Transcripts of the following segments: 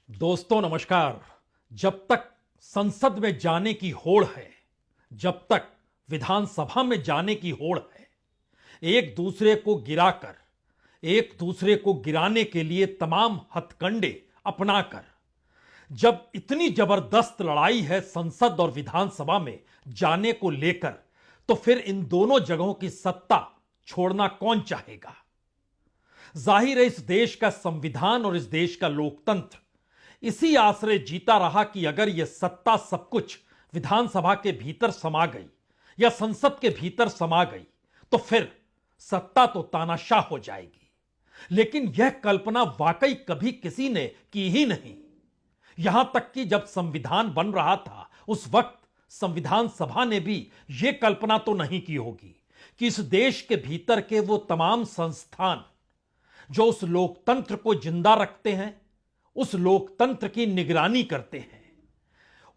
दोस्तों नमस्कार। जब तक संसद में जाने की होड़ है, जब तक विधानसभा में जाने की होड़ है, एक दूसरे को गिराकर, एक दूसरे को गिराने के लिए तमाम हथकंडे अपनाकर, जब इतनी जबरदस्त लड़ाई है संसद और विधानसभा में जाने को लेकर, तो फिर इन दोनों जगहों की सत्ता छोड़ना कौन चाहेगा। जाहिर है इस देश का संविधान और इस देश का लोकतंत्र इसी आसरे जीता रहा कि अगर यह सत्ता सब कुछ विधानसभा के भीतर समा गई या संसद के भीतर समा गई तो फिर सत्ता तो तानाशाह हो जाएगी। लेकिन यह कल्पना वाकई कभी किसी ने की ही नहीं। यहां तक कि जब संविधान बन रहा था उस वक्त संविधान सभा ने भी यह कल्पना तो नहीं की होगी कि इस देश के भीतर के वो तमाम संस्थान जो उस लोकतंत्र को जिंदा रखते हैं, उस लोकतंत्र की निगरानी करते हैं,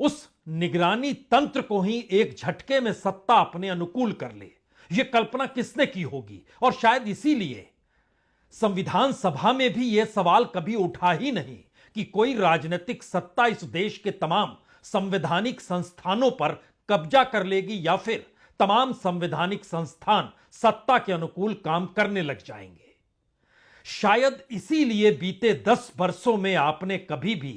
उस निगरानी तंत्र को ही एक झटके में सत्ता अपने अनुकूल कर ले। यह कल्पना किसने की होगी। और शायद इसीलिए संविधान सभा में भी यह सवाल कभी उठा ही नहीं कि कोई राजनीतिक सत्ता इस देश के तमाम संवैधानिक संस्थानों पर कब्जा कर लेगी या फिर तमाम संवैधानिक संस्थान सत्ता के अनुकूल काम करने लग जाएंगे। शायद इसीलिए बीते 10 वर्षों में आपने कभी भी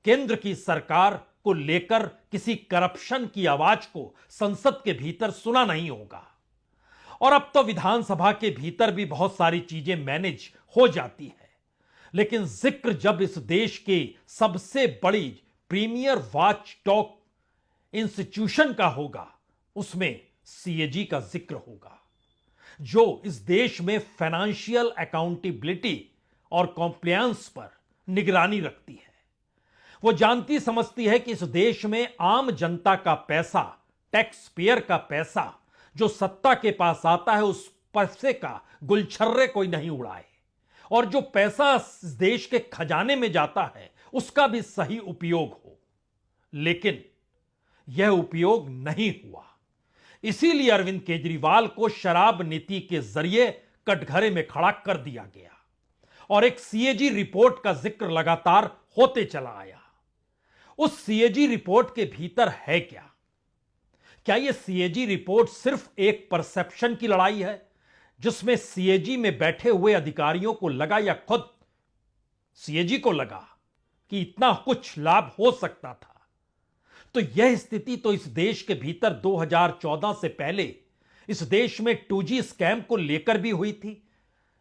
केंद्र की सरकार को लेकर किसी करप्शन की आवाज को संसद के भीतर सुना नहीं होगा। और अब तो विधानसभा के भीतर भी बहुत सारी चीजें मैनेज हो जाती है, लेकिन जिक्र जब इस देश के सबसे बड़ी प्रीमियर वॉच डॉग इंस्टीट्यूशन का होगा, उसमें सीएजी का जिक्र होगा, जो इस देश में फाइनेंशियल अकाउंटेबिलिटी और कॉम्प्लायंस पर निगरानी रखती है। वो जानती समझती है कि इस देश में आम जनता का पैसा, टैक्स पेयर का पैसा जो सत्ता के पास आता है, उस पैसे का गुलछर्रे कोई नहीं उड़ाए, और जो पैसा इस देश के खजाने में जाता है उसका भी सही उपयोग हो। लेकिन यह उपयोग नहीं हुआ। इसीलिए अरविंद केजरीवाल को शराब नीति के जरिए कटघरे में खड़ा कर दिया गया और एक सीएजी रिपोर्ट का जिक्र लगातार होते चला आया। उस सीएजी रिपोर्ट के भीतर है क्या? क्या यह सीएजी रिपोर्ट सिर्फ एक परसेप्शन की लड़ाई है जिसमें सीएजी में बैठे हुए अधिकारियों को लगा या खुद सीएजी को लगा कि इतना कुछ लाभ हो सकता था? तो यह स्थिति तो इस देश के भीतर 2014 से पहले इस देश में 2G स्कैम को लेकर भी हुई थी,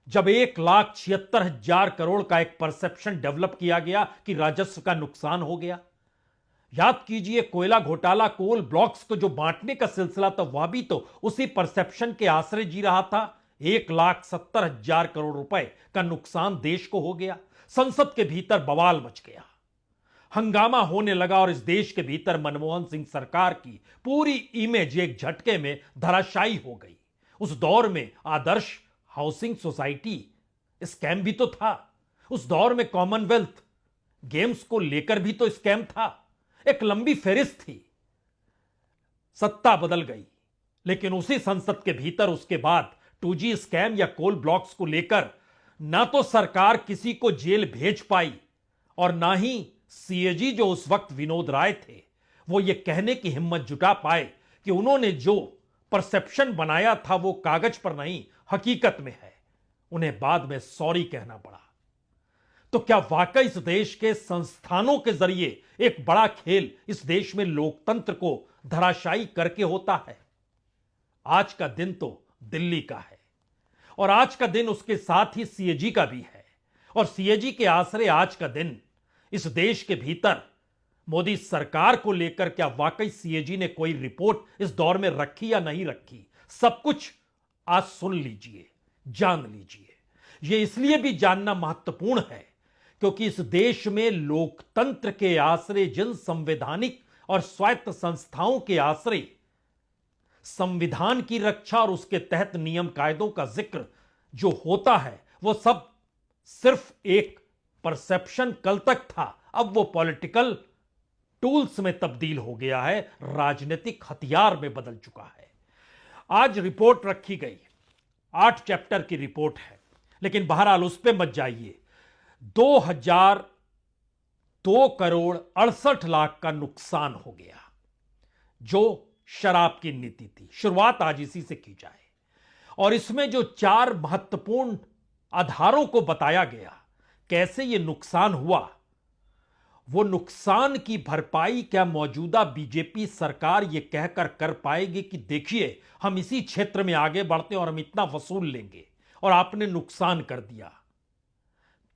जब 1,76,000 करोड़ का एक परसेप्शन डेवलप किया गया कि राजस्व का नुकसान हो गया। याद कीजिए, कोयला घोटाला, कोल ब्लॉक्स को जो बांटने का सिलसिला था वह भी तो उसी परसेप्शन के आसरे जी रहा था। 1,70,000 करोड़ रुपए का नुकसान देश को हो गया। संसद के भीतर बवाल मच गया, हंगामा होने लगा और इस देश के भीतर मनमोहन सिंह सरकार की पूरी इमेज एक झटके में धराशायी हो गई। उस दौर में आदर्श हाउसिंग सोसाइटी स्कैम भी तो था, उस दौर में कॉमनवेल्थ गेम्स को लेकर भी तो स्कैम था। एक लंबी फेरिस्त थी। सत्ता बदल गई, लेकिन उसी संसद के भीतर उसके बाद 2G स्कैम या कोल ब्लॉक्स को लेकर ना तो सरकार किसी को जेल भेज पाई और ना ही सीएजी जो उस वक्त विनोद राय थे वो ये कहने की हिम्मत जुटा पाए कि उन्होंने जो परसेप्शन बनाया था वो कागज पर नहीं हकीकत में है। उन्हें बाद में सॉरी कहना पड़ा। तो क्या वाकई इस देश के संस्थानों के जरिए एक बड़ा खेल इस देश में लोकतंत्र को धराशायी करके होता है? आज का दिन तो दिल्ली का है और आज का दिन उसके साथ ही सीएजी का भी है। और सीएजी के आसरे आज का दिन इस देश के भीतर मोदी सरकार को लेकर क्या वाकई सीएजी ने कोई रिपोर्ट इस दौर में रखी या नहीं रखी, सब कुछ आज सुन लीजिए, जान लीजिए। यह इसलिए भी जानना महत्वपूर्ण है क्योंकि इस देश में लोकतंत्र के आसरे जिन संवैधानिक और स्वायत्त संस्थाओं के आसरे संविधान की रक्षा और उसके तहत नियम कायदों का जिक्र जो होता है वो सब सिर्फ एक परसेप्शन कल तक था, अब वो पॉलिटिकल टूल्स में तब्दील हो गया है, राजनीतिक हथियार में बदल चुका है। आज रिपोर्ट रखी गई, 8 चैप्टर की रिपोर्ट है, लेकिन बहरहाल उस पे मत जाइए। 2,68,00,000 का नुकसान हो गया, जो शराब की नीति थी। शुरुआत आज इसी से की जाए। और इसमें जो 4 महत्वपूर्ण आधारों को बताया गया कैसे यह नुकसान हुआ, वो नुकसान की भरपाई क्या मौजूदा बीजेपी सरकार यह कहकर कर पाएगी कि देखिए हम इसी क्षेत्र में आगे बढ़ते हैं और हम इतना वसूल लेंगे, और आपने नुकसान कर दिया।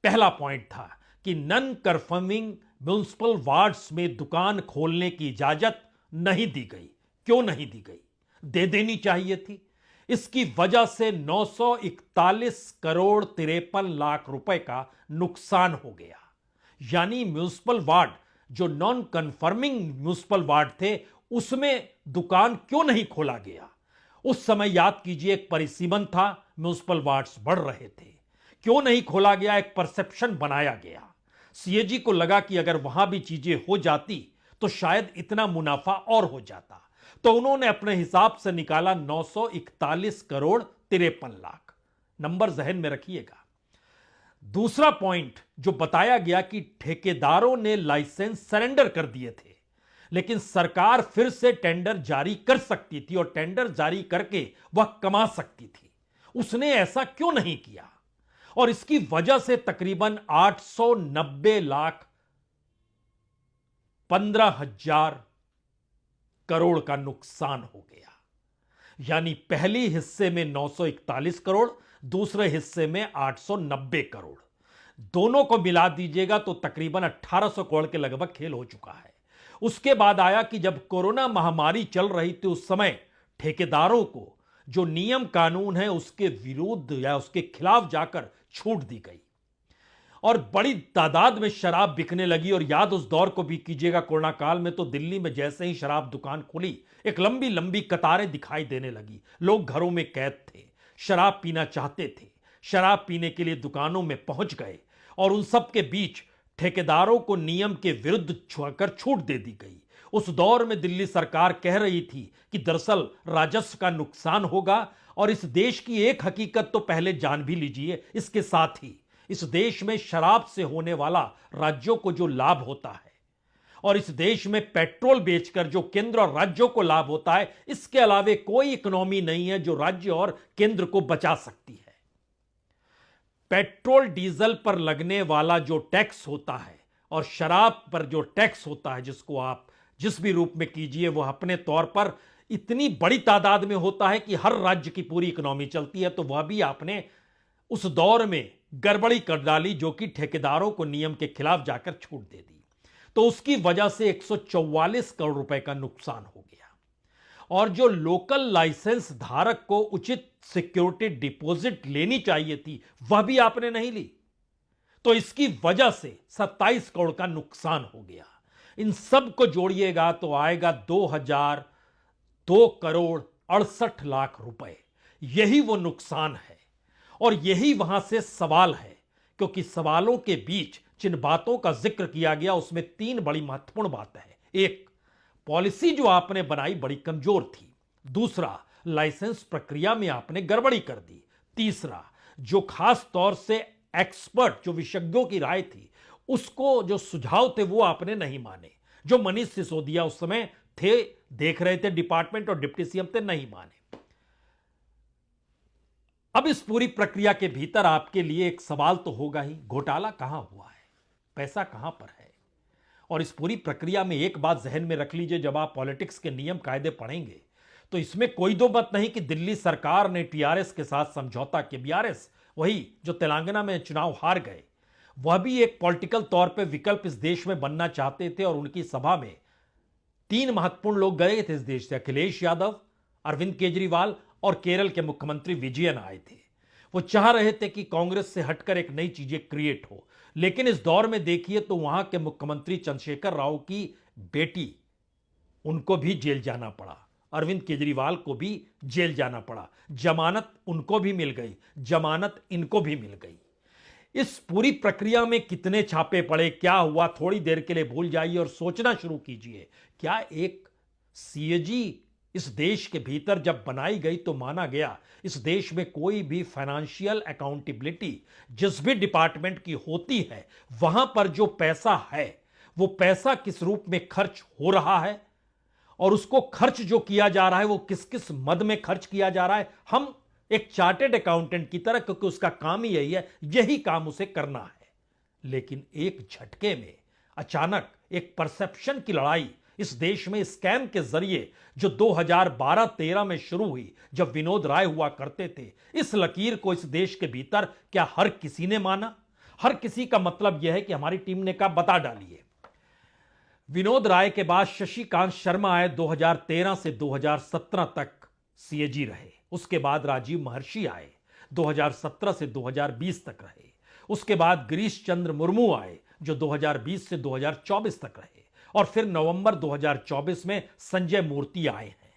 पहला पॉइंट था कि नॉन कंफर्मिंग म्युनिसिपल वार्ड्स में दुकान खोलने की इजाजत नहीं दी गई। क्यों नहीं दी गई? दे देनी चाहिए थी। इसकी वजह से 941 करोड़ 53 लाख रुपए का नुकसान हो गया। यानी म्युनिसिपल वार्ड, जो नॉन कंफर्मिंग म्युनिसिपल वार्ड थे, उसमें दुकान क्यों नहीं खोला गया? उस समय याद कीजिए एक परिसीमन था, म्युनिसिपल वार्ड्स बढ़ रहे थे। क्यों नहीं खोला गया? एक परसेप्शन बनाया गया। सीएजी को लगा कि अगर वहां भी चीजें हो जाती तो शायद इतना मुनाफा और हो जाता, तो उन्होंने अपने हिसाब से निकाला 941 करोड़ 53 लाख। नंबर जहन में रखिएगा। दूसरा पॉइंट जो बताया गया कि ठेकेदारों ने लाइसेंस सरेंडर कर दिए थे, लेकिन सरकार फिर से टेंडर जारी कर सकती थी और टेंडर जारी करके वह कमा सकती थी। उसने ऐसा क्यों नहीं किया? और इसकी वजह से तकरीबन 890 लाख 15,000 करोड़ का नुकसान हो गया। यानी पहले हिस्से में 941 करोड़, दूसरे हिस्से में 890 करोड़। दोनों को मिला दीजिएगा तो तकरीबन 1800 करोड़ के लगभग खेल हो चुका है। उसके बाद आया कि जब कोरोना महामारी चल रही थी, उस समय ठेकेदारों को जो नियम कानून है उसके विरुद्ध या उसके खिलाफ जाकर छूट दी गई और बड़ी तादाद में शराब बिकने लगी। और याद उस दौर को भी कीजिएगा, कोरोना काल में तो दिल्ली में जैसे ही शराब दुकान खुली, एक लंबी लंबी कतारें दिखाई देने लगी। लोग घरों में कैद थे, शराब पीना चाहते थे, शराब पीने के लिए दुकानों में पहुंच गए, और उन सब के बीच ठेकेदारों को नियम के विरुद्ध छूट दे दी गई। उस दौर में दिल्ली सरकार कह रही थी कि दरअसल राजस्व का नुकसान होगा। और इस देश की एक हकीकत तो पहले जान भी लीजिए, इसके साथ ही इस देश में शराब से होने वाला राज्यों को जो लाभ होता है, और इस देश में पेट्रोल बेचकर जो केंद्र और राज्यों को लाभ होता है, इसके अलावे कोई इकोनॉमी नहीं है जो राज्य और केंद्र को बचा सकती है। पेट्रोल डीजल पर लगने वाला जो टैक्स होता है और शराब पर जो टैक्स होता है, जिसको आप जिस भी रूप में कीजिए, वह अपने तौर पर इतनी बड़ी तादाद में होता है कि हर राज्य की पूरी इकोनॉमी चलती है। तो वह भी आपने उस दौर में गड़बड़ी कर डाली, जो कि ठेकेदारों को नियम के खिलाफ जाकर छूट दे दी। तो उसकी वजह से 144 करोड़ रुपए का नुकसान हो गया। और जो लोकल लाइसेंस धारक को उचित सिक्योरिटी डिपॉजिट लेनी चाहिए थी, वह भी आपने नहीं ली। तो इसकी वजह से 27 करोड़ का नुकसान हो गया। इन सब को जोड़िएगा तो आएगा 2 करोड़ 68 लाख रुपए। यही वो नुकसान है और यही वहां से सवाल है, क्योंकि सवालों के बीच जिन बातों का जिक्र किया गया उसमें 3 बड़ी महत्वपूर्ण बातें हैं। एक, पॉलिसी जो आपने बनाई बड़ी कमजोर थी। दूसरा, लाइसेंस प्रक्रिया में आपने गड़बड़ी कर दी। तीसरा, जो खास तौर से एक्सपर्ट जो विशेषज्ञों की राय थी, उसको जो सुझाव थे वो आपने नहीं माने। जो मनीष सिसोदिया उस समय थे, देख रहे थे डिपार्टमेंट, और डिप्टी सीएम थे, नहीं माने। अब इस पूरी प्रक्रिया के भीतर आपके लिए एक सवाल तो होगा ही, घोटाला कहां हुआ है, पैसा कहां पर है। और इस पूरी प्रक्रिया में एक बात जहन में रख लीजिए, जब आप पॉलिटिक्स के नियम कायदे पढ़ेंगे तो इसमें कोई दो मत नहीं कि दिल्ली सरकार ने टीआरएस के साथ समझौता किया। बीआरएस, वही जो तेलंगाना में चुनाव हार गए, वह भी एक पॉलिटिकल तौर पे विकल्प इस देश में बनना चाहते थे। और उनकी सभा में 3 महत्वपूर्ण लोग गए थे इस देश से, अखिलेश यादव, अरविंद केजरीवाल और केरल के मुख्यमंत्री विजयन आए थे। वो चाह रहे थे कि कांग्रेस से हटकर एक नई चीजें क्रिएट हो। लेकिन इस दौर में देखिए तो वहां के मुख्यमंत्री चंद्रशेखर राव की बेटी, उनको भी जेल जाना पड़ा, अरविंद केजरीवाल को भी जेल जाना पड़ा, जमानत उनको भी मिल गई, जमानत इनको भी मिल गई। इस पूरी प्रक्रिया में कितने छापे पड़े, क्या हुआ, थोड़ी देर के लिए भूल जाइए और सोचना शुरू कीजिए। क्या एक सीएजी इस देश के भीतर जब बनाई गई तो माना गया इस देश में कोई भी फाइनेंशियल अकाउंटेबिलिटी जिस भी डिपार्टमेंट की होती है, वहां पर जो पैसा है वो पैसा किस रूप में खर्च हो रहा है और उसको खर्च जो किया जा रहा है वो किस किस मद में खर्च किया जा रहा है। हम एक चार्टेड अकाउंटेंट की तरह, क्योंकि उसका काम ही यही है, यही काम उसे करना है। लेकिन एक झटके में अचानक एक परसेप्शन की लड़ाई इस देश में स्कैम के जरिए जो 2012-13 में शुरू हुई, जब विनोद राय हुआ करते थे, इस लकीर को इस देश के भीतर क्या हर किसी ने माना? हर किसी का मतलब यह है कि हमारी टीम ने कहा बता डालिए। विनोद राय के बाद शशिकांत शर्मा आए, 2013 से 2017 तक सीएजी रहे। उसके बाद राजीव महर्षि आए, 2017 से 2020 तक रहे। उसके बाद गिरीश चंद्र मुर्मू आए, जो 2020 से 2024 तक रहे। और फिर नवंबर 2024 में संजय मूर्ति आए हैं।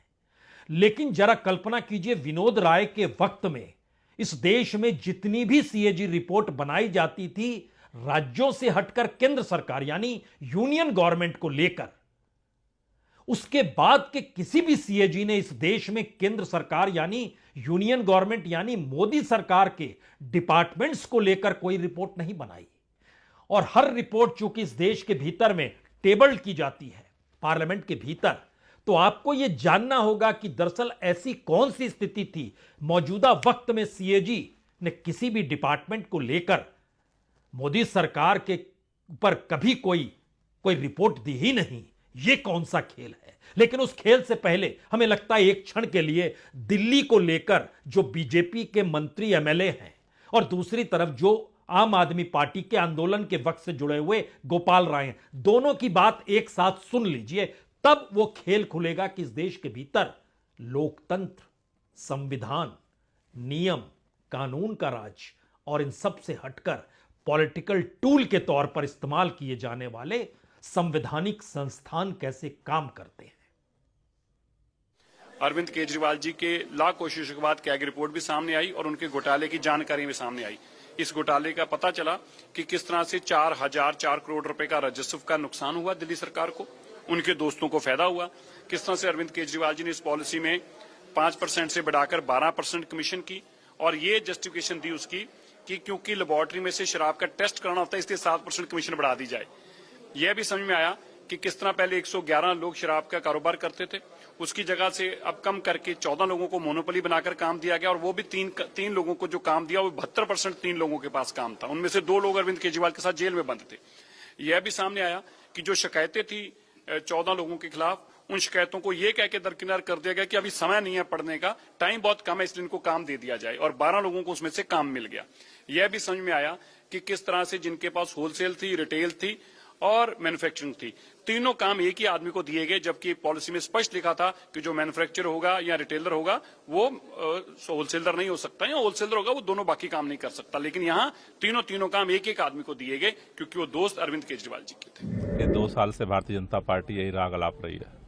लेकिन जरा कल्पना कीजिए, विनोद राय के वक्त में इस देश में जितनी भी सीएजी रिपोर्ट बनाई जाती थी, राज्यों से हटकर केंद्र सरकार यानी यूनियन गवर्नमेंट को लेकर, उसके बाद के किसी भी सीएजी ने इस देश में केंद्र सरकार यानी यूनियन गवर्नमेंट यानी मोदी सरकार के डिपार्टमेंट्स को लेकर कोई रिपोर्ट नहीं बनाई। और हर रिपोर्ट चूंकि इस देश के भीतर में टेबल्ड की जाती है, पार्लियामेंट के भीतर, तो आपको यह जानना होगा कि दरअसल ऐसी कौन सी स्थिति थी मौजूदा वक्त में सीएजी ने किसी भी डिपार्टमेंट को लेकर मोदी सरकार के ऊपर कभी कोई रिपोर्ट दी ही नहीं। यह कौन सा खेल है? लेकिन उस खेल से पहले हमें लगता है एक क्षण के लिए दिल्ली को लेकर जो बीजेपी के मंत्री एमएलए हैं और दूसरी तरफ जो आम आदमी पार्टी के आंदोलन के वक्त से जुड़े हुए गोपाल राय हैं, दोनों की बात एक साथ सुन लीजिए, तब वो खेल खुलेगा कि इस देश के भीतर लोकतंत्र, संविधान, नियम, कानून का राज और इन सब से हटकर पॉलिटिकल टूल के तौर पर इस्तेमाल किए जाने वाले संवैधानिक संस्थान कैसे काम करते हैं। अरविंद केजरीवाल जी के लाख कोशिशों के बाद कैग रिपोर्ट भी सामने आई और उनके घोटाले की जानकारी भी सामने आई। इस घोटाले का पता चला कि किस तरह से 4 करोड़ रुपए का राजस्व का नुकसान हुआ दिल्ली सरकार को, उनके दोस्तों को फायदा हुआ। किस तरह से अरविंद केजरीवाल जी ने इस पॉलिसी में 5% से बढ़ाकर 12% कमीशन की और ये जस्टिफिकेशन दी उसकी कि क्योंकि लेबोरेटरी में से शराब का टेस्ट कराना होता है, इसलिए 7% कमीशन बढ़ा दी जाए। यह भी समझ में आया कि किस तरह पहले 111 लोग शराब का कारोबार करते थे, उसकी जगह से अब कम करके 14 लोगों को मोनोपोली बनाकर काम दिया गया और वो भी तीन लोगों को जो काम दिया वो 72% 3 लोगों के पास काम था। उनमें से 2 लोग अरविंद केजरीवाल के साथ जेल में बंद थे। यह भी सामने आया कि जो शिकायतें थी 14 लोगों के खिलाफ, उन शिकायतों को ये कह के दरकिनार कर दिया गया कि अभी समय नहीं है पढ़ने का, टाइम बहुत कम है, इसलिए इनको काम दे दिया जाए और 12 लोगों को उसमें से काम मिल गया। यह भी समझ में आया कि किस तरह से जिनके पास होलसेल थी, रिटेल थी और मैन्युफैक्चरिंग थी, तीनों काम एक ही आदमी को दिए गए, जबकि पॉलिसी में स्पष्ट लिखा था कि जो मैन्युफैक्चरर होगा या रिटेलर होगा वो होलसेलर नहीं हो सकता, या होलसेलर होगा वो दोनों बाकी काम नहीं कर सकता। लेकिन यहाँ तीनों काम एक आदमी को दिए गए क्योंकि वो दोस्त अरविंद केजरीवाल जी के थे। ये 2 साल से भारतीय जनता पार्टी यही राग अलाप रही है।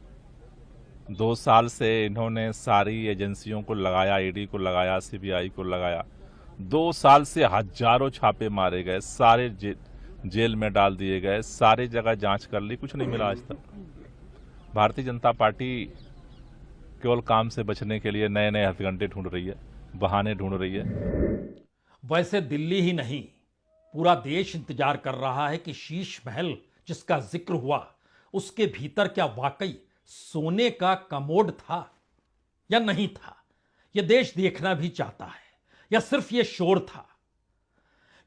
2 साल से इन्होंने सारी एजेंसियों को लगाया, ईडी को लगाया, सीबीआई को लगाया। 2 साल से हजारों छापे मारे गए, सारे जेल में डाल दिए गए, सारी जगह जांच कर ली, कुछ नहीं मिला आज तक। भारतीय जनता पार्टी केवल काम से बचने के लिए नए नए हथकंडे ढूंढ रही है, बहाने ढूंढ रही है। वैसे दिल्ली ही नहीं, पूरा देश इंतजार कर रहा है कि शीश महल जिसका जिक्र हुआ, उसके भीतर क्या वाकई सोने का कमोड था या नहीं था। यह देश देखना भी चाहता है या सिर्फ यह शोर था,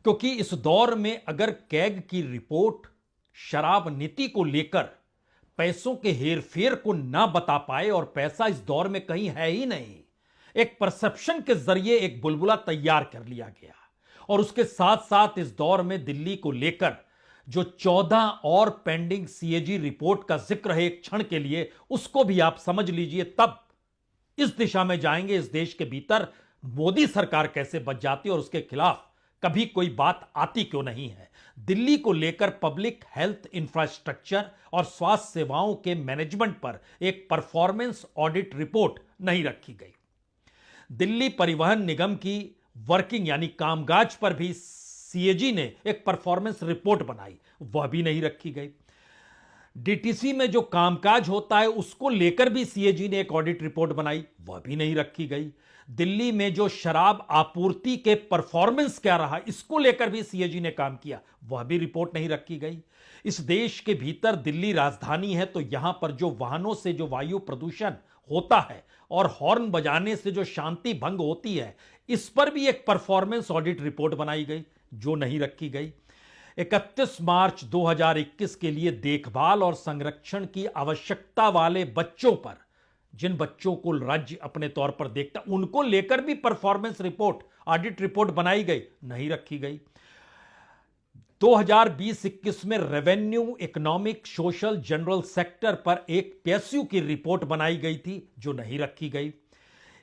क्योंकि इस दौर में अगर कैग की रिपोर्ट शराब नीति को लेकर पैसों के हेरफेर को ना बता पाए, और पैसा इस दौर में कहीं है ही नहीं, एक परसेप्शन के जरिए एक बुलबुला तैयार कर लिया गया। और उसके साथ साथ इस दौर में दिल्ली को लेकर जो 14 और पेंडिंग सीएजी रिपोर्ट का जिक्र है एक क्षण के लिए, उसको भी आप समझ लीजिए, तब इस दिशा में जाएंगे इस देश के भीतर मोदी सरकार कैसे बच जाती और उसके खिलाफ कभी कोई बात आती क्यों नहीं है। दिल्ली को लेकर पब्लिक हेल्थ इंफ्रास्ट्रक्चर और स्वास्थ्य सेवाओं के मैनेजमेंट पर एक परफॉर्मेंस ऑडिट रिपोर्ट नहीं रखी गई। दिल्ली परिवहन निगम की वर्किंग यानी कामकाज पर भी सीएजी ने एक परफॉर्मेंस रिपोर्ट बनाई, वह भी नहीं रखी गई। डीटीसी में जो कामकाज होता है उसको लेकर भी सीएजी ने एक ऑडिट रिपोर्ट बनाई, वह भी नहीं रखी गई। दिल्ली में जो शराब आपूर्ति के परफॉर्मेंस क्या रहा, इसको लेकर भी सीएजी ने काम किया, वह भी रिपोर्ट नहीं रखी गई। इस देश के भीतर दिल्ली राजधानी है, तो यहां पर जो वाहनों से जो वायु प्रदूषण होता है और हॉर्न बजाने से जो शांति भंग होती है, इस पर भी एक परफॉर्मेंस ऑडिट रिपोर्ट बनाई गई, जो नहीं रखी गई। 31 मार्च 2021 के लिए देखभाल और संरक्षण की आवश्यकता वाले बच्चों पर, जिन बच्चों को राज्य अपने तौर पर देखता, उनको लेकर भी परफॉर्मेंस रिपोर्ट, ऑडिट रिपोर्ट बनाई गई, नहीं रखी गई। 2020-21 में revenue, economic, social, general sector पर एक पीएसयू की रिपोर्ट बनाई गई थी, जो नहीं रखी गई।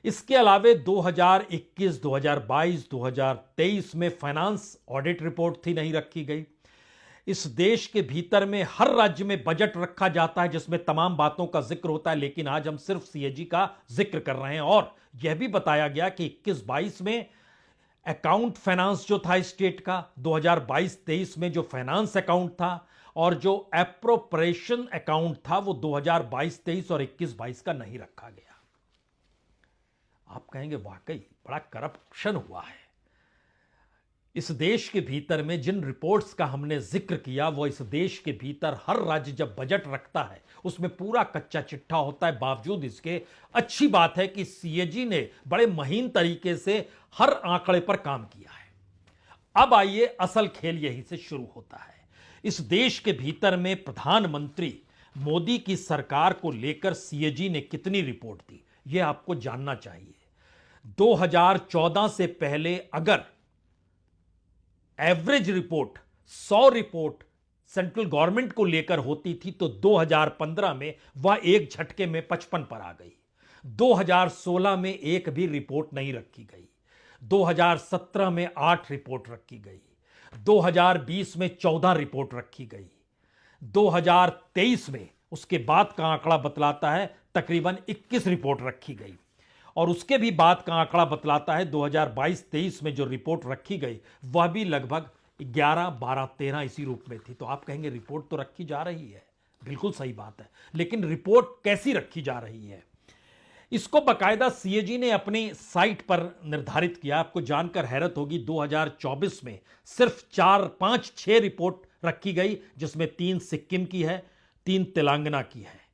इसके अलावे 2021, 2022, 2023 में फाइनेंस ऑडिट रिपोर्ट थी, नहीं रखी गई। इस देश के भीतर में हर राज्य में बजट रखा जाता है जिसमें तमाम बातों का जिक्र होता है, लेकिन आज हम सिर्फ सीएजी का जिक्र कर रहे हैं। और यह भी बताया गया कि 21-22 में अकाउंट फाइनेंस जो था स्टेट का, 2022-23 में जो फाइनेंस अकाउंट था और जो एप्रोप्रिएशन अकाउंट था, वो 2022-23 और 21-22 का नहीं रखा गया। आप कहेंगे वाकई बड़ा करप्शन हुआ है। इस देश के भीतर में जिन रिपोर्ट्स का हमने जिक्र किया, वो इस देश के भीतर हर राज्य जब बजट रखता है उसमें पूरा कच्चा चिट्ठा होता है। बावजूद इसके अच्छी बात है कि सीएजी ने बड़े महीन तरीके से हर आंकड़े पर काम किया है। अब आइए, असल खेल यहीं से शुरू होता है। इस देश के भीतर में प्रधानमंत्री मोदी की सरकार को लेकर सीएजी ने कितनी रिपोर्ट दी, यह आपको जानना चाहिए। 2014 से पहले अगर average report 100 report central government को लेकर होती थी, तो 2015 में वह एक झटके में 55 पर आ गई। 2016 में एक भी रिपोर्ट नहीं रखी गई। 2017 में 8 रिपोर्ट रखी गई। 2020 में 14 रिपोर्ट रखी गई। 2023 में, उसके बाद का आंकड़ा बतलाता है, तकरीबन 21 रिपोर्ट रखी गई। और उसके भी बाद का आंकड़ा बतलाता है 2022-23 में जो रिपोर्ट रखी गई, वह भी लगभग 11, 12, 13 इसी रूप में थी। तो आप कहेंगे रिपोर्ट तो रखी जा रही है, बिल्कुल सही बात है, लेकिन रिपोर्ट कैसी रखी जा रही है, इसको बकायदा सीएजी ने अपनी साइट पर निर्धारित किया। आपको जानकर हैरत होगी, 2024 में सिर्फ 4, 5, 6 रिपोर्ट रखी गई, जिसमें 3 सिक्किम की है, 3 तेलंगाना की है,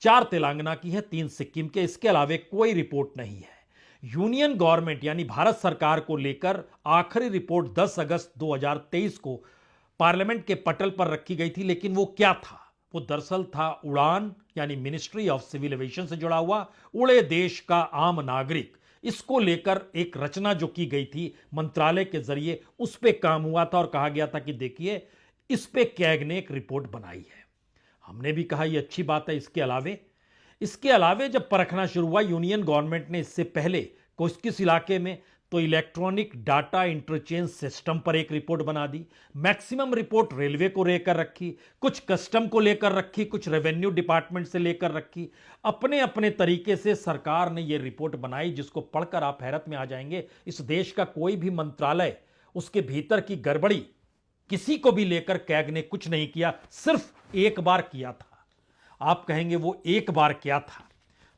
4 तेलंगाना की है, 3 सिक्किम के। इसके अलावा कोई रिपोर्ट नहीं है। यूनियन गवर्नमेंट यानी भारत सरकार को लेकर आखिरी रिपोर्ट 10 अगस्त 2023 को पार्लियामेंट के पटल पर रखी गई थी, लेकिन वो क्या था? वो दरअसल था उड़ान यानी मिनिस्ट्री ऑफ सिविल एविएशन से जुड़ा हुआ, उड़े देश का आम नागरिक। इसको लेकर एक रचना जो की गई थी मंत्रालय के जरिए, उस पर काम हुआ था और कहा गया था कि देखिए, इस पे कैग ने एक रिपोर्ट बनाई है। हमने भी कहा ये अच्छी बात है। इसके अलावे जब परखना शुरू हुआ, यूनियन गवर्नमेंट ने इससे पहले किस इलाके में, तो इलेक्ट्रॉनिक डाटा इंटरचेंज सिस्टम पर एक रिपोर्ट बना दी। मैक्सिमम रिपोर्ट रेलवे को लेकर रखी, कुछ कस्टम को लेकर रखी, कुछ रेवेन्यू डिपार्टमेंट से लेकर रखी। अपने अपने तरीके से सरकार ने यह रिपोर्ट बनाई, जिसको पढ़कर आप हैरत में आ जाएंगे। इस देश का कोई भी मंत्रालय, उसके भीतर की गड़बड़ी किसी को भी लेकर कैग ने कुछ नहीं किया, सिर्फ एक बार किया था। आप कहेंगे वो एक बार क्या था?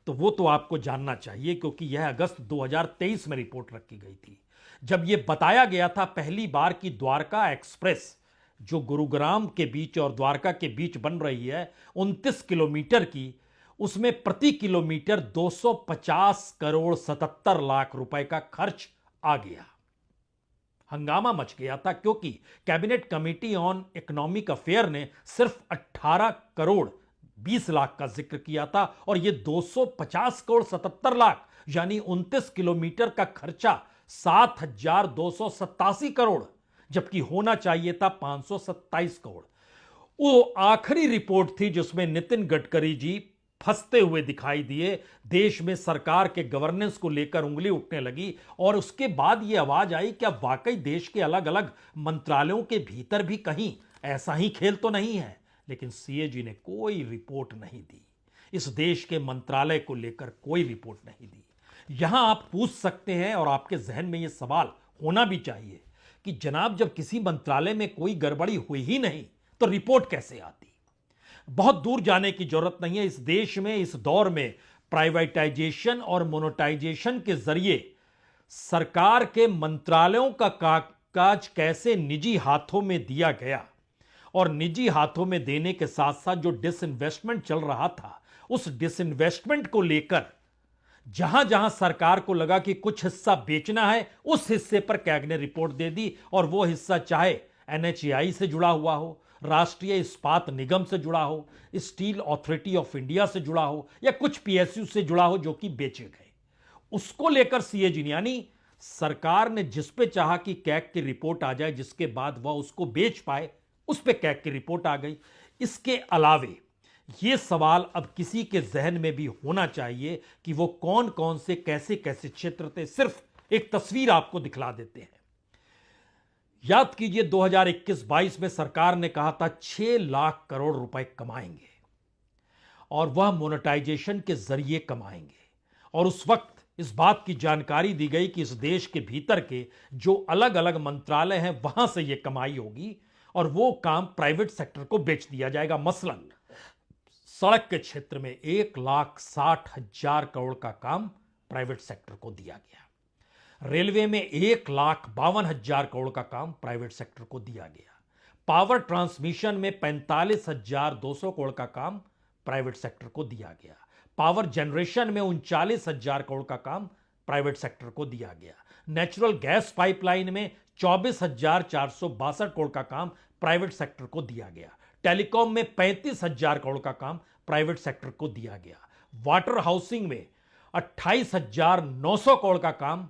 तो वो तो आपको जानना चाहिए, क्योंकि यह अगस्त 2023 में रिपोर्ट रखी गई थी, जब यह बताया गया था पहली बार की द्वारका एक्सप्रेस जो गुरुग्राम के बीच और द्वारका के बीच बन रही है 29 किलोमीटर की, उसमें प्रति किलोमीटर 250 करोड़ 77 लाख रुपए का खर्च आ गया। हंगामा मच गया था, क्योंकि cabinet committee on economic affair ने सिर्फ 18 करोड़ 20 लाख का जिक्र किया था, और यह 250 करोड़ 77 लाख यानी 29 किलोमीटर का खर्चा 7,287 करोड़, जबकि होना चाहिए था 527 करोड़। वो आखिरी रिपोर्ट थी जिसमें नितिन गडकरी जी फंसते हुए दिखाई दिए। देश में सरकार के गवर्नेंस को लेकर उंगली उठने लगी, और उसके बाद यह आवाज आई कि अब वाकई देश के अलग अलग मंत्रालयों के भीतर भी कहीं ऐसा ही खेल तो नहीं है। लेकिन सीएजी ने कोई रिपोर्ट नहीं दी, इस देश के मंत्रालय को लेकर कोई रिपोर्ट नहीं दी। यहां आप पूछ सकते हैं, और आपके जहन में यह सवाल होना भी चाहिए कि जनाब, जब किसी मंत्रालय में कोई गड़बड़ी हुई ही नहीं तो रिपोर्ट कैसे आती? बहुत दूर जाने की जरूरत नहीं है। इस देश में इस दौर में प्राइवेटाइजेशन और मोनेटाइजेशन के जरिए सरकार के मंत्रालयों का काज कैसे निजी हाथों में दिया गया और निजी हाथों में देने के साथ साथ जो डिसइन्वेस्टमेंट चल रहा था, उस डिसइन्वेस्टमेंट को लेकर जहां जहां सरकार को लगा कि कुछ हिस्सा बेचना है, उस हिस्से पर कैग ने रिपोर्ट दे दी। और वो हिस्सा चाहे एनएचएआई से जुड़ा हुआ हो, राष्ट्रीय इस्पात निगम से जुड़ा हो, स्टील अथॉरिटी ऑफ इंडिया से जुड़ा हो, या कुछ पीएसयू से जुड़ा हो जो कि बेचे गए, उसको लेकर सीएजी ने, यानी सरकार ने जिस पे चाहा कि कैग की रिपोर्ट आ जाए जिसके बाद वह उसको बेच पाए, उस पे कैग की रिपोर्ट आ गई। इसके अलावे यह सवाल अब किसी के जहन में भी होना चाहिए कि वो कौन कौन से कैसे कैसे क्षेत्र थे। सिर्फ एक तस्वीर आपको दिखला देते हैं। याद कीजिए 2021-22 में सरकार ने कहा था 6 लाख करोड़ रुपए कमाएंगे और वह मोनेटाइजेशन के जरिए कमाएंगे। और उस वक्त इस बात की जानकारी दी गई कि इस देश के भीतर के जो अलग अलग मंत्रालय हैं वहां से यह कमाई होगी और वो काम प्राइवेट सेक्टर को बेच दिया जाएगा। मसलन सड़क के क्षेत्र में 1,60,000 करोड़ का काम प्राइवेट सेक्टर को दिया गया। रेलवे में 1,52,000 करोड़ का काम प्राइवेट सेक्टर को दिया गया। पावर ट्रांसमिशन में 45,200 करोड़ का काम प्राइवेट सेक्टर को दिया गया। पावर जनरेशन में 39,000 करोड़ का काम प्राइवेट सेक्टर को दिया गया। नेचुरल गैस पाइपलाइन में 24,462 करोड़ का काम प्राइवेट सेक्टर को दिया गया। टेलीकॉम में 35,000 करोड़ का काम प्राइवेट सेक्टर को दिया गया। वाटर हाउसिंग में 28,900 करोड़ का काम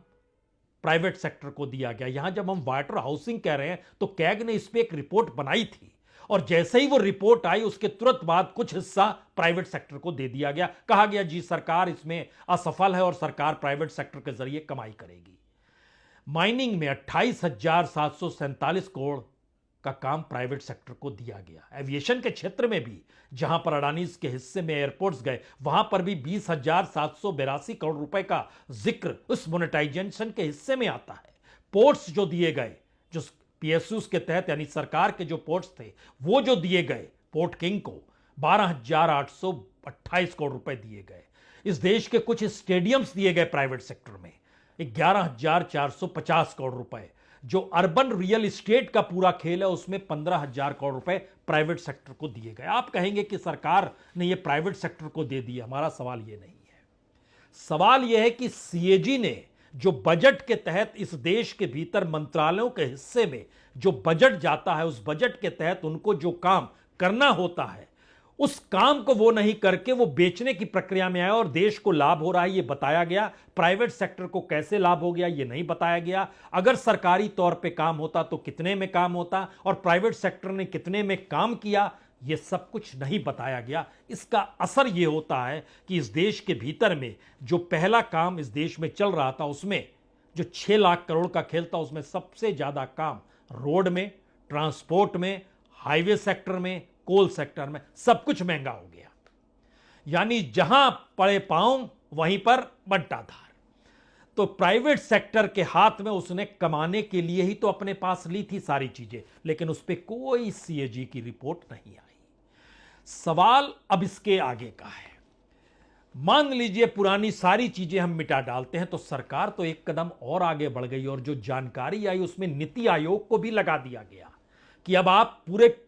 प्राइवेट सेक्टर को दिया गया। यहां जब हम वाटर हाउसिंग कह रहे हैं तो कैग ने इस पे एक रिपोर्ट बनाई थी और जैसे ही वो रिपोर्ट आई उसके तुरंत बाद कुछ हिस्सा प्राइवेट सेक्टर को दे दिया गया। कहा गया जी सरकार इसमें असफल है और सरकार प्राइवेट सेक्टर के जरिए कमाई करेगी। माइनिंग में 28,747 करोड़ का काम प्राइवेट सेक्टर को दिया गया। एविएशन के क्षेत्र में भी जहां पर अडानीज के हिस्से में एयरपोर्ट्स गए वहां पर भी 20,782 करोड़ रुपए का जिक्र उस मोनेटाइजेशन के हिस्से में आता है। पोर्ट्स जो दिए गए, जो पीएसयूज के तहत यानी सरकार के जो पोर्ट्स थे वो जो दिए गए, पोर्ट किंग को 12,828 करोड़ रुपए दिए गए। इस देश के कुछ स्टेडियम्स दिए गए प्राइवेट सेक्टर में 11,450 करोड़ रुपए। जो अर्बन रियल एस्टेट का पूरा खेल है उसमें 15,000 करोड़ रुपए प्राइवेट सेक्टर को दिए गए। आप कहेंगे कि सरकार ने यह प्राइवेट सेक्टर को दे दिया। हमारा सवाल यह नहीं है। सवाल यह है कि सीएजी ने जो बजट के तहत इस देश के भीतर मंत्रालयों के हिस्से में जो बजट जाता है, उस बजट के तहत उनको जो काम करना होता है उस काम को वो नहीं करके वो बेचने की प्रक्रिया में आया और देश को लाभ हो रहा है ये बताया गया। प्राइवेट सेक्टर को कैसे लाभ हो गया ये नहीं बताया गया। अगर सरकारी तौर पे काम होता तो कितने में काम होता और प्राइवेट सेक्टर ने कितने में काम किया, ये सब कुछ नहीं बताया गया। इसका असर ये होता है कि इस देश के भीतर में जो पहला काम इस देश में चल रहा था उसमें जो 6 लाख करोड़ का खेल था उसमें सबसे ज्यादा काम रोड में, ट्रांसपोर्ट में, हाईवे सेक्टर में, कोल सेक्टर में, सब कुछ महंगा हो गया। यानी जहां पड़े पांव वहीं पर बंटाधार। तो प्राइवेट सेक्टर के हाथ में उसने कमाने के लिए ही तो अपने पास ली थी सारी चीजें, लेकिन उस पर कोई सीएजी की रिपोर्ट नहीं आई। सवाल अब इसके आगे का है। मान लीजिए पुरानी सारी चीजें हम मिटा डालते हैं तो सरकार तो एक कदम और आगे बढ़ गई और जो जानकारी आई उसमें नीति आयोग को भी लगा दिया गया कि अब आप पूरे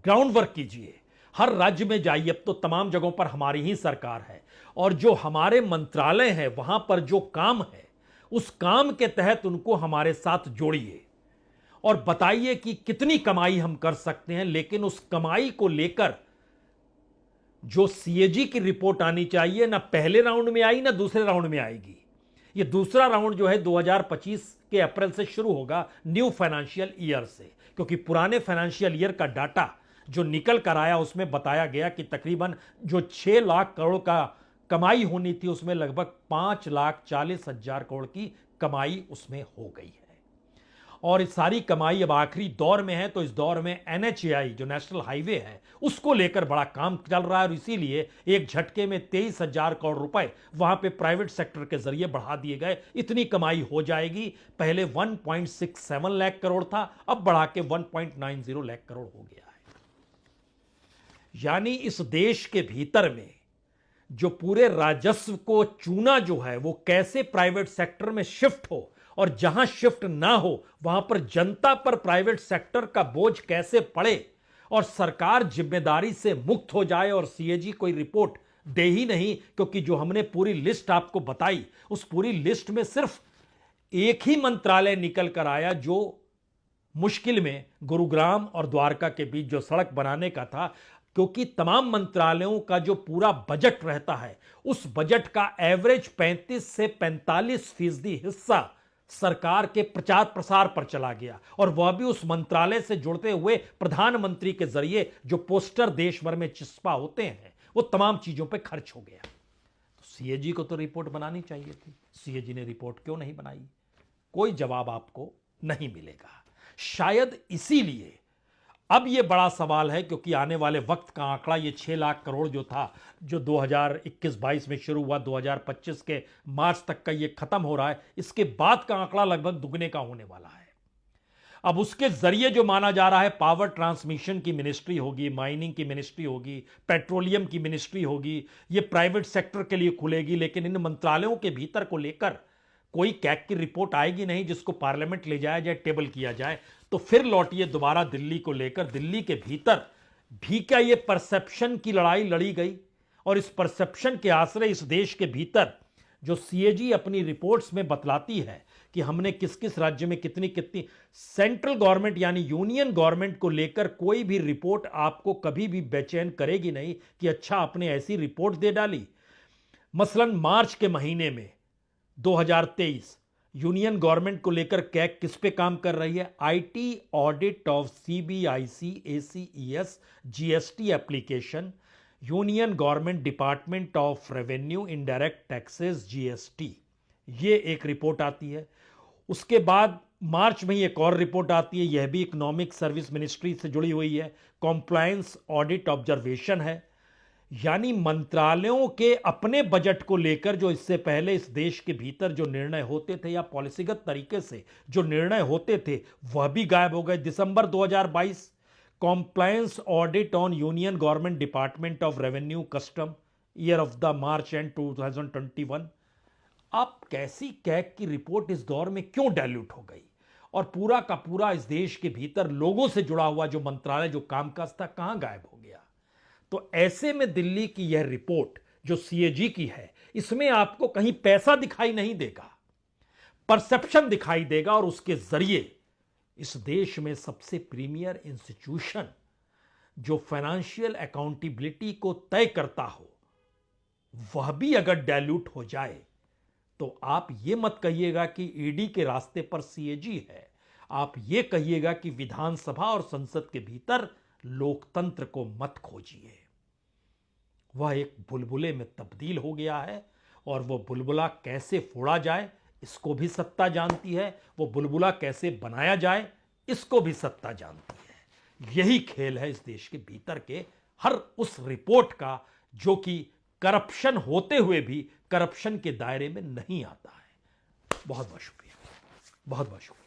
ग्राउंड वर्क कीजिए, हर राज्य में जाइए। अब तो तमाम जगहों पर हमारी ही सरकार है और जो हमारे मंत्रालय है वहां पर जो काम है उस काम के तहत उनको हमारे साथ जोड़िए और बताइए कि कितनी कमाई हम कर सकते हैं। लेकिन उस कमाई को लेकर जो सीएजी की रिपोर्ट आनी चाहिए ना पहले राउंड में आई ना दूसरे राउंड में आएगी। ये दूसरा राउंड जो है 2025 के अप्रैल से शुरू होगा, न्यू फाइनेंशियल ईयर से, क्योंकि पुराने फाइनेंशियल ईयर का डाटा जो निकल कर आया उसमें बताया गया कि तकरीबन जो 6 लाख करोड़ का कमाई होनी थी उसमें लगभग 5,40,000 करोड़ की कमाई उसमें हो गई है। और इस सारी कमाई अब आखिरी दौर में है। तो इस दौर में एनएचएआई जो नेशनल हाईवे है उसको लेकर बड़ा काम चल रहा है और इसीलिए एक झटके में 23,000 करोड़ रुपए वहां पे प्राइवेट सेक्टर के जरिए बढ़ा दिए गए। इतनी कमाई हो जाएगी। पहले 1.67 लाख करोड़ था, अब बढ़ा के 1.90 लाख करोड़ हो गया है। यानी इस देश के भीतर में जो पूरे राजस्व को चूना जो है वो कैसे प्राइवेट सेक्टर में शिफ्ट हो, और जहां शिफ्ट ना हो वहां पर जनता पर प्राइवेट सेक्टर का बोझ कैसे पड़े और सरकार जिम्मेदारी से मुक्त हो जाए और सीएजी कोई रिपोर्ट दे ही नहीं। क्योंकि जो हमने पूरी लिस्ट आपको बताई, उस पूरी लिस्ट में सिर्फ एक ही मंत्रालय निकल कर आया जो मुश्किल में गुरुग्राम और द्वारका के बीच जो सड़क बनाने का था। क्योंकि तमाम मंत्रालयों का जो पूरा बजट रहता है, उस बजट का एवरेज 35 से 45% हिस्सा सरकार के प्रचार प्रसार पर चला गया, और वह भी उस मंत्रालय से जुड़ते हुए प्रधानमंत्री के जरिए जो पोस्टर देश भर में चिस्पा होते हैं, वो तमाम चीजों पे खर्च हो गया। तो सीएजी को तो रिपोर्ट बनानी चाहिए थी, सीएजी ने रिपोर्ट क्यों नहीं बनाई? कोई जवाब आपको नहीं मिलेगा। शायद इसीलिए अब यह बड़ा सवाल है, क्योंकि आने वाले वक्त का आंकड़ा ये 6 लाख करोड़ जो था, जो 2021-22 में शुरू हुआ, 2025 के मार्च तक का ये खत्म हो रहा है, इसके बाद का आंकड़ा लगभग दुगने का होने वाला है। अब उसके जरिए जो माना जा रहा है, पावर ट्रांसमिशन की मिनिस्ट्री होगी, माइनिंग की मिनिस्ट्री होगी, पेट्रोलियम की मिनिस्ट्री होगी, ये प्राइवेट सेक्टर के लिए खुलेगी। लेकिन इन मंत्रालयों के भीतर को लेकर कोई कैग की रिपोर्ट आएगी नहीं जिसको पार्लियामेंट ले जाया जाए, टेबल किया जाए। तो फिर लौटिए दोबारा दिल्ली को लेकर। दिल्ली के भीतर भी क्या ये परसेप्शन की लड़ाई लड़ी गई? और इस परसेप्शन के आश्रय इस देश के भीतर जो सीएजी अपनी रिपोर्ट्स में बतलाती है कि हमने किस किस राज्य में कितनी कितनी, सेंट्रल गवर्नमेंट यानी यूनियन गवर्नमेंट को लेकर कोई भी रिपोर्ट आपको कभी भी बेचैन करेगी नहीं कि अच्छा आपने ऐसी रिपोर्ट दे डाली। मसलन मार्च के महीने में 2023 यूनियन गवर्नमेंट को लेकर कैग किस पे काम कर रही है? IT audit of CBIC ACES GST application, union government department of revenue indirect taxes GST, ये एक रिपोर्ट आती है। उसके बाद मार्च में एक और रिपोर्ट आती है, यह भी इकोनॉमिक सर्विस मिनिस्ट्री से जुड़ी हुई है, कॉम्प्लायंस ऑडिट ऑब्जर्वेशन है। यानी मंत्रालयों के अपने बजट को लेकर जो इससे पहले इस देश के भीतर जो निर्णय होते थे या पॉलिसीगत तरीके से जो निर्णय होते थे, वह भी गायब हो गए। दिसंबर 2022 compliance audit on union government department of revenue custom, year of the March and 2021। अब कैसी कैग की रिपोर्ट इस दौर में क्यों डाइल्यूट हो गई? और पूरा का पूरा इस देश के भीतर लोगों से जुड़ा हुआ जो मंत्रालय जो कामकाज था, कहां गायब हो गया? तो ऐसे में दिल्ली की यह रिपोर्ट जो सीएजी की है, इसमें आपको कहीं पैसा दिखाई नहीं देगा, परसेप्शन दिखाई देगा। और उसके जरिए इस देश में सबसे प्रीमियर इंस्टीट्यूशन जो फाइनेंशियल अकाउंटेबिलिटी को तय करता हो, वह भी अगर डाइल्यूट हो जाए तो आप ये मत कहिएगा कि ईडी के रास्ते पर सीएजी है, आप ये कहिएगा कि विधानसभा और संसद के भीतर लोकतंत्र को मत खोजिए। वह एक बुलबुले में तब्दील हो गया है, और वह बुलबुला कैसे फोड़ा जाए इसको भी सत्ता जानती है, वो बुलबुला कैसे बनाया जाए इसको भी सत्ता जानती है। यही खेल है इस देश के भीतर के हर उस रिपोर्ट का जो कि करप्शन होते हुए भी करप्शन के दायरे में नहीं आता है। बहुत बहुत शुक्रिया, बहुत बहुत शुक्रिया।